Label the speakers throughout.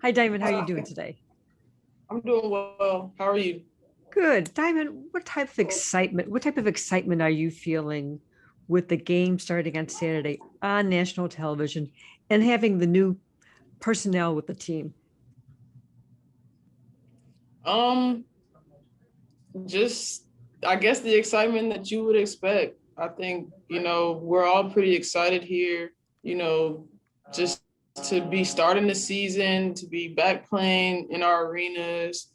Speaker 1: Hi, Diamond. How are you doing today?
Speaker 2: I'm doing well. How are you?
Speaker 1: Good. Diamond, what type of excitement are you feeling with the game starting on Saturday on national television and having the new personnel with the team?
Speaker 2: Um, just I guess the excitement that you would expect. I think, we're all pretty excited here, just to be starting the season, to be back playing in our arenas,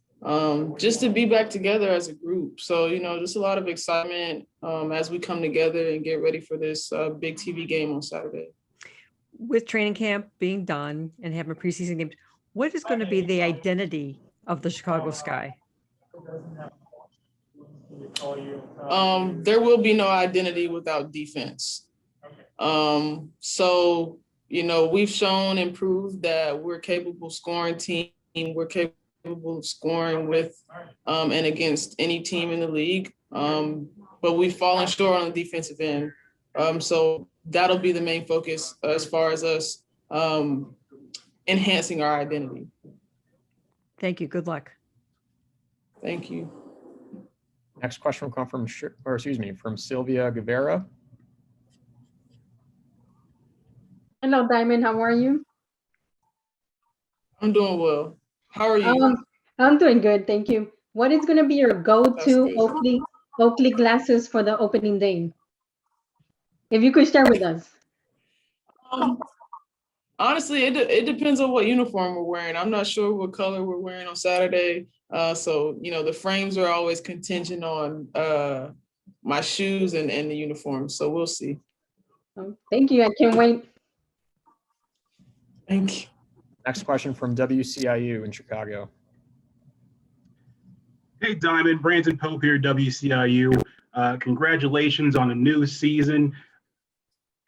Speaker 2: just to be back together as a group. So, just a lot of excitement as we come together and get ready for this big TV game on Saturday.
Speaker 1: With training camp being done and having preseason games, what is going to be the identity of the Chicago Sky?
Speaker 2: There will be no identity without defense. So, we've shown and proved that we're capable of scoring team. We're capable of scoring with and against any team in the league. But we've fallen short on the defensive end. So that'll be the main focus as far as us enhancing our identity.
Speaker 1: Thank you. Good luck.
Speaker 2: Thank you.
Speaker 3: Next question will come from Sylvia Guevara.
Speaker 4: Hello, Diamond. How are you?
Speaker 2: I'm doing well. How are you?
Speaker 4: I'm doing good, thank you. What is going to be your go-to Oakley glasses for the opening day? If you could share with us.
Speaker 2: Honestly, it depends on what uniform we're wearing. I'm not sure what color we're wearing on Saturday. So, the frames are always contingent on my shoes and the uniform. So we'll see.
Speaker 4: Thank you. I can't wait.
Speaker 2: Thank you.
Speaker 3: Next question from WCIU in Chicago.
Speaker 5: Hey, Diamond. Brandon Pope here, WCIU. Congratulations on a new season.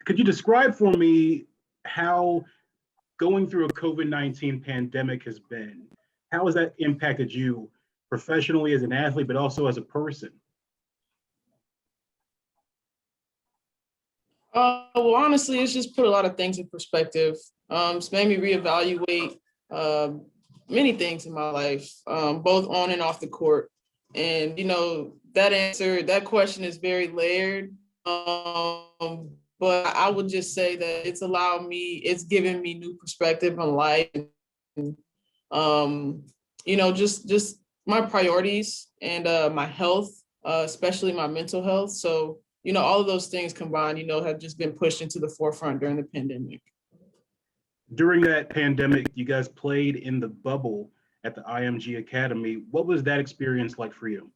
Speaker 5: Could you describe for me how going through a COVID-19 pandemic has been? How has that impacted you professionally as an athlete, but also as a person?
Speaker 2: Well, honestly, it's just put a lot of things in perspective. It's made me reevaluate many things in my life, both on and off the court. And, that question is very layered. But I would just say that it's given me new perspective on life. And, just my priorities and my health, especially my mental health. So, all of those things combined, have just been pushed into the forefront during the pandemic.
Speaker 5: During that pandemic, you guys played in the bubble at the IMG Academy. What was that experience like for you?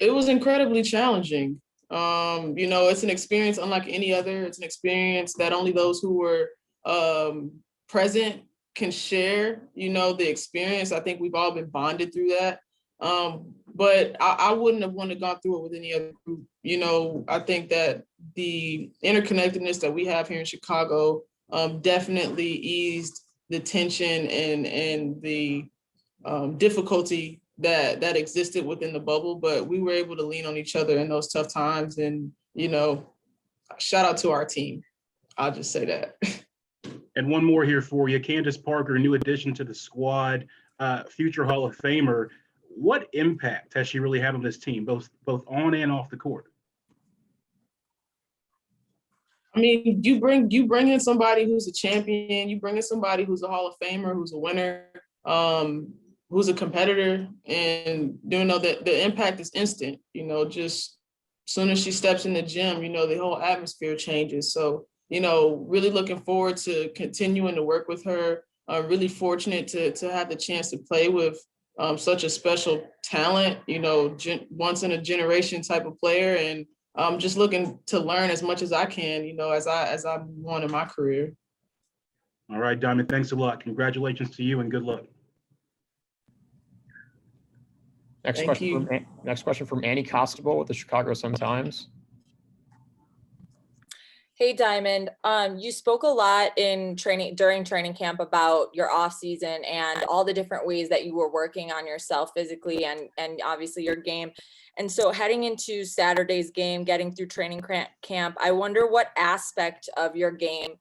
Speaker 2: It was incredibly challenging. It's an experience unlike any other. It's an experience that only those who were present can share, the experience. I think we've all been bonded through that. But I wouldn't have wanted to go through it with any other group. I think that the interconnectedness that we have here in Chicago definitely eased the tension and the difficulty that existed within the bubble, but we were able to lean on each other in those tough times. And, shout out to our team. I'll just say that.
Speaker 5: And one more here for you. Candace Parker, new addition to the squad, future Hall of Famer. What impact has she really had on this team, both on and off the court?
Speaker 2: I mean, you bring in somebody who's a champion, you bring in somebody who's a Hall of Famer, who's a winner, who's a competitor, and that the impact is instant. Just as soon as she steps in the gym, the whole atmosphere changes. So, really looking forward to continuing to work with her. Really fortunate to have the chance to play with such a special talent, once in a generation type of player, and I'm just looking to learn as much as I can, as I move on in my career.
Speaker 5: All right, Diamond, thanks a lot. Congratulations to you and good luck.
Speaker 3: Next question from Annie Costable with the Chicago Sun-Times.
Speaker 6: Hey, Diamond. You spoke a lot during training camp about your off season and all the different ways that you were working on yourself physically and obviously your game. And so heading into Saturday's game, getting through training camp, I wonder what aspect of your game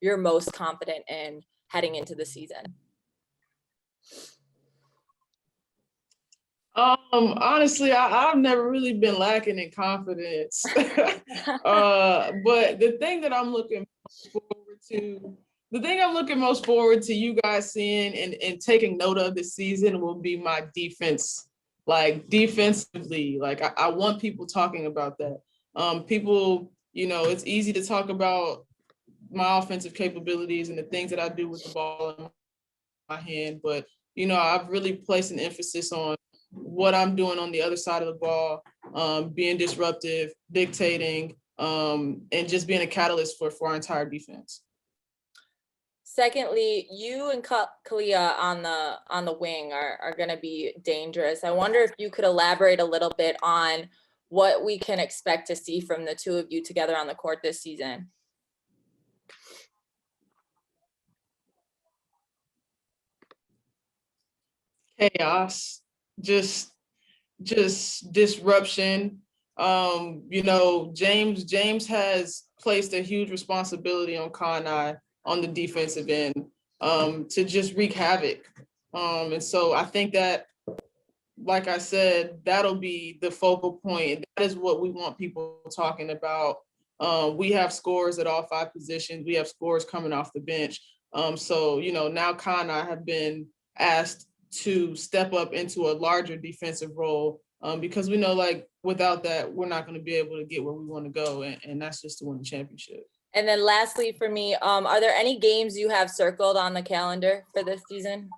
Speaker 6: you're most confident in heading into the season?
Speaker 2: Honestly, I've never really been lacking in confidence. But the thing that I'm looking forward to, most forward to you guys seeing and taking note of this season will be my defense. Like defensively, like I want people talking about that. People, it's easy to talk about my offensive capabilities and the things that I do with the ball in my hand, but I've really placed an emphasis on what I'm doing on the other side of the ball, being disruptive, dictating, and just being a catalyst for our entire defense.
Speaker 6: Secondly, you and Kalia on the wing are going to be dangerous. I wonder if you could elaborate a little bit on what we can expect to see from the two of you together on the court this season.
Speaker 2: Chaos, just disruption. James has placed a huge responsibility on Khan and I on the defensive end, to just wreak havoc. And so I think that, like I said, that'll be the focal point. That is what we want people talking about. We have scores at all 5 positions. We have scores coming off the bench. So now Khan and I have been asked to step up into a larger defensive role, because we know, like, without that, we're not going to be able to get where we want to go, and that's just to win the championship.
Speaker 6: And then lastly for me, are there any games you have circled on the calendar for this season?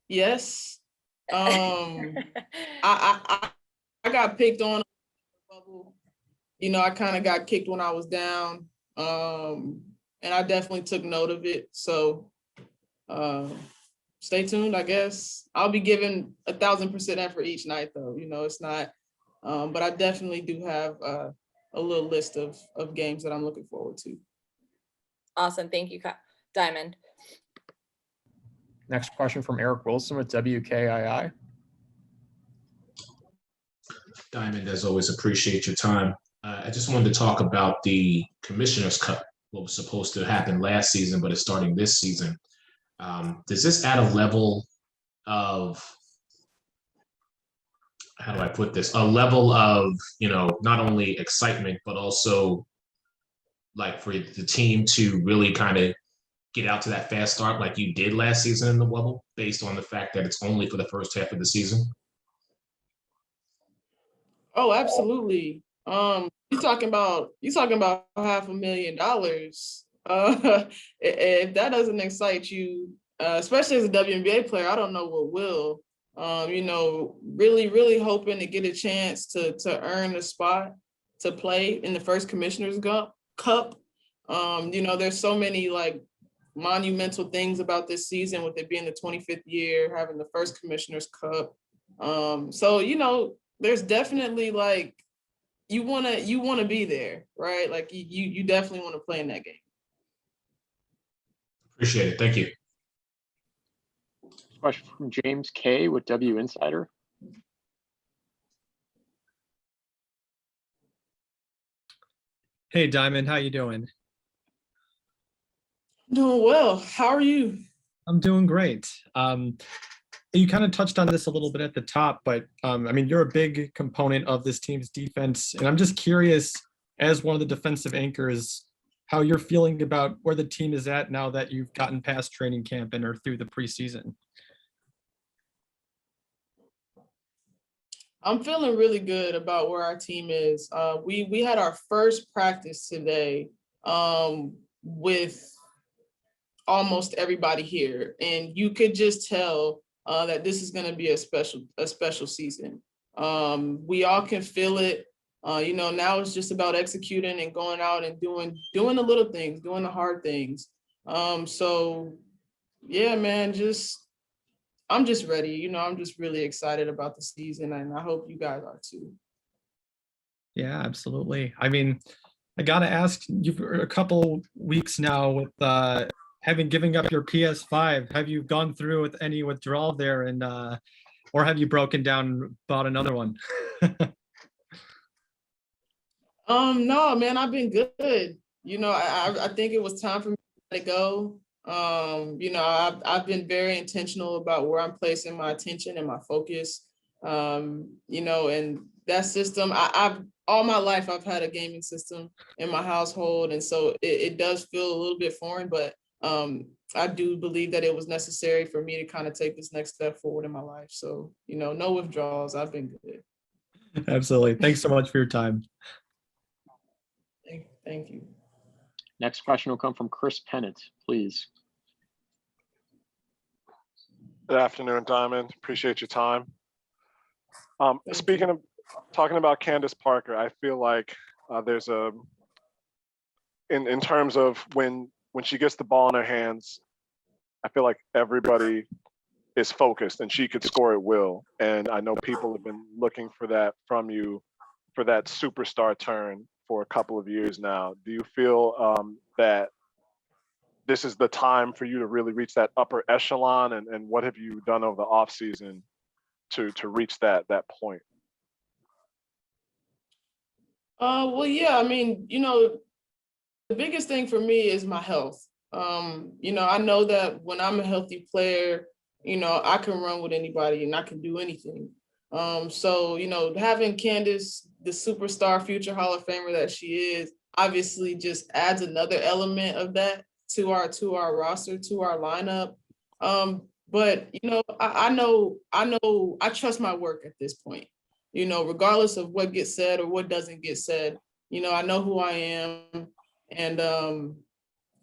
Speaker 2: Yes. I got picked on bubble. I kind of got kicked when I was down. And I definitely took note of it. So stay tuned, I guess. I'll be giving 1,000% effort each night, though. It's not, but I definitely do have a little list of games that I'm looking forward to.
Speaker 6: Awesome. Thank you, Diamond.
Speaker 3: Next question from Eric Wilson with WKII.
Speaker 7: Diamond, as always, appreciate your time. I just wanted to talk about the Commissioner's Cup, what was supposed to happen last season, but it's starting this season. Does this add a level of, how do I put this? A level of, not only excitement, but also like for the team to really kind of get out to that fast start like you did last season in the bubble, based on the fact that it's only for the first half of the season?
Speaker 2: Oh, absolutely. You talking about $500,000. If that doesn't excite you, especially as a WNBA player, I don't know what will. Really, really hoping to get a chance to earn a spot to play in the first Commissioner's Cup. There's so many like monumental things about this season, with it being the 25th year, having the first Commissioner's Cup. So there's definitely like, you want to be there, right? Like you definitely want to play in that game.
Speaker 7: Appreciate it. Thank you.
Speaker 3: Question from James K with W Insider.
Speaker 8: Hey, Diamond, how you doing?
Speaker 2: Doing well. How are you?
Speaker 8: I'm doing great. You kind of touched on this a little bit at the top, but you're a big component of this team's defense, and I'm just curious, as one of the defensive anchors, how you're feeling about where the team is at now that you've gotten past training camp and are through the preseason.
Speaker 2: I'm feeling really good about where our team is. We had our first practice today with almost everybody here, and you could just tell that this is going to be a special season. We all can feel it. Now it's just about executing and going out and doing the little things, doing the hard things. So yeah, man, I'm just ready. I'm just really excited about the season, and I hope you guys are too.
Speaker 8: Yeah, absolutely. I got to ask you, for a couple weeks now with giving up your PS5, have you gone through with any withdrawal there, and or have you broken down and bought another one?
Speaker 2: No, man, I've been good. You know, I think it was time for me to let it go. You know, I've been very intentional about where I'm placing my attention and my focus. You know, and that system, I've all my life I've had a gaming system in my household, and so it does feel a little bit foreign, but I do believe that it was necessary for me to kind of take this next step forward in my life. So, you know, no withdrawals. I've been good.
Speaker 8: Absolutely. Thanks so much for your time.
Speaker 2: Thank you.
Speaker 3: Next question will come from Chris Pennant, please.
Speaker 9: Good afternoon, Diamond. Appreciate your time.
Speaker 2: Thank you.
Speaker 9: Talking about Candace Parker, I feel like there's in terms of when she gets the ball in her hands, I feel like everybody is focused and she could score at will. And I know people have been looking for that from you, for that superstar turn for a couple of years now. Do you feel that this is the time for you to really reach that upper echelon? And what have you done over the off season to reach that point?
Speaker 2: Well, yeah, I mean, you know, the biggest thing for me is my health. You know, I know that when I'm a healthy player, you know, I can run with anybody and I can do anything. So, you know, having Candace, the superstar future Hall of Famer that she is, obviously just adds another element of that to our roster, to our lineup. But you know, I trust my work at this point. You know, regardless of what gets said or what doesn't get said, you know, I know who I am. And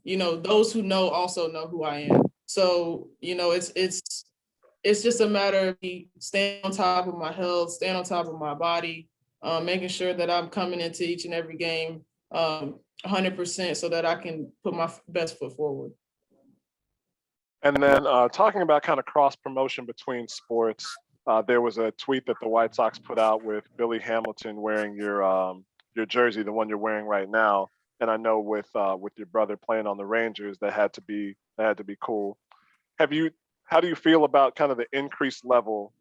Speaker 2: you know, those who know also know who I am. So, you know, it's just a matter of me staying on top of my health, staying on top of my body, making sure that I'm coming into each and every game 100% so that I can put my best foot forward.
Speaker 9: And then talking about kind of cross promotion between sports, there was a tweet that the White Sox put out with Billy Hamilton wearing your jersey, the one you're wearing right now. And I know with your brother playing on the Rangers, that had to be cool. How do you feel about kind of the increased level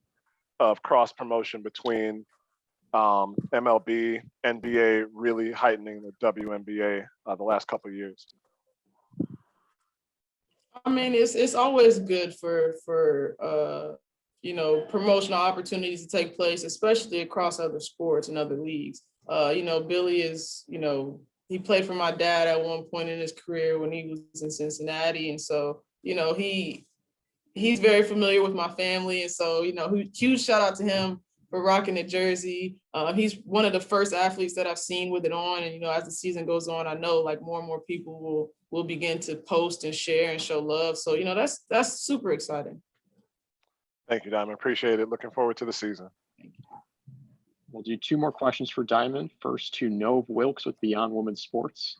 Speaker 9: of cross promotion between MLB, NBA, really heightening the WNBA the last couple of years?
Speaker 2: I mean, it's always good for you know, promotional opportunities to take place, especially across other sports and other leagues. You know, Billy is, you know, he played for my dad at one point in his career when he was in Cincinnati, and so, you know, he's very familiar with my family, and so, you know, huge shout out to him for rocking the jersey. He's one of the first athletes that I've seen with it on, and you know, as the season goes on, I know like more and more people will begin to post and share and show love. So, you know, that's super exciting.
Speaker 9: Thank you, Diamond. Appreciate it. Looking forward to the season.
Speaker 3: We'll do two more questions for Diamond. First to Nove Wilkes with Beyond Women's Sports.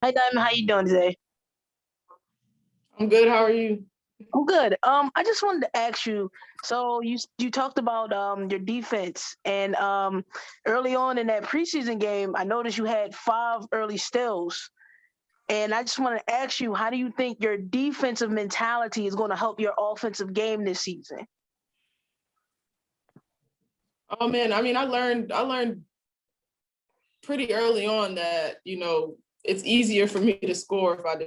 Speaker 10: Hi Diamond, how you doing today?
Speaker 2: I'm good. How are you?
Speaker 10: I'm good. I just wanted to ask you. So you talked about your defense, and early on in that preseason game, I noticed you had 5 early steals, and I just want to ask you, how do you think your defensive mentality is going to help your offensive game this season?
Speaker 2: Oh man, I mean, I learned pretty early on that, you know, it's easier for me to score if I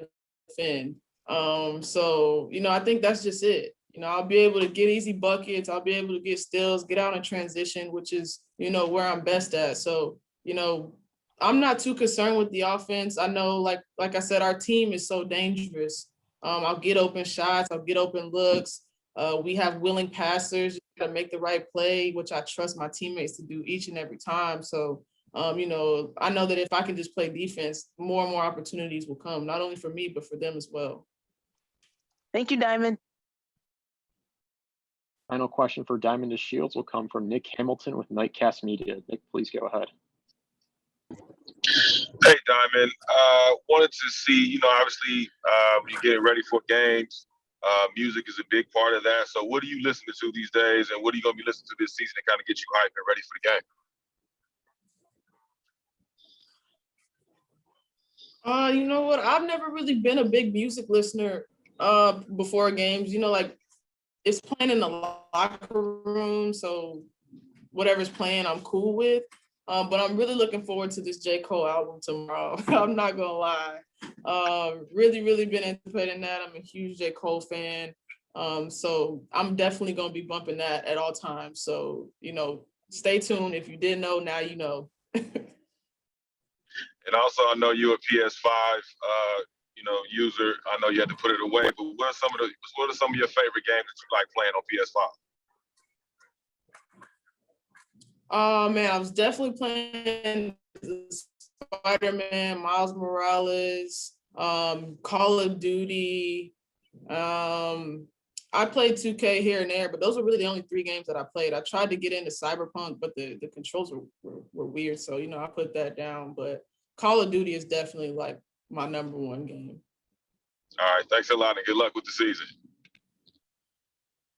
Speaker 2: defend. So, you know, I think that's just it. You know, I'll be able to get easy buckets. I'll be able to get steals, get out in transition, which is, you know, where I'm best at. So, you know, I'm not too concerned with the offense. I know, like I said, our team is so dangerous. I'll get open shots. I'll get open looks. We have willing passers. You got to make the right play, which I trust my teammates to do each and every time. So, you know, I know that if I can just play defense, more and more opportunities will come, not only for me, but for them as well.
Speaker 10: Thank you, Diamond.
Speaker 3: Final question for Diamond DeShields will come from Nick Hamilton with Nightcast Media. Nick, please go ahead.
Speaker 11: Hey, Diamond. Wanted to see, you know, obviously you're getting ready for games. Music is a big part of that. So what are you listening to these days, and what are you going to be listening to this season to kind of get you hyped and ready for the game?
Speaker 2: You know what? I've never really been a big music listener before games. You know, like it's playing in the locker room, so whatever's playing, I'm cool with. But I'm really looking forward to this J. Cole album tomorrow. I'm not gonna lie. Really been anticipating that. I'm a huge J. Cole fan. So I'm definitely gonna be bumping that at all times. So, you know, stay tuned. If you didn't know, now you know.
Speaker 11: And also, I know you're a PS5, user. I know you had to put it away, but what are some of your favorite games that you like playing on PS5?
Speaker 2: Oh man, I was definitely playing Spider-Man, Miles Morales, Call of Duty. I played 2K here and there, but those were really the only 3 games that I played. I tried to get into Cyberpunk, but the controls were weird, so I put that down. But Call of Duty is definitely like my #1 game.
Speaker 11: All right, thanks a lot and good luck with the season.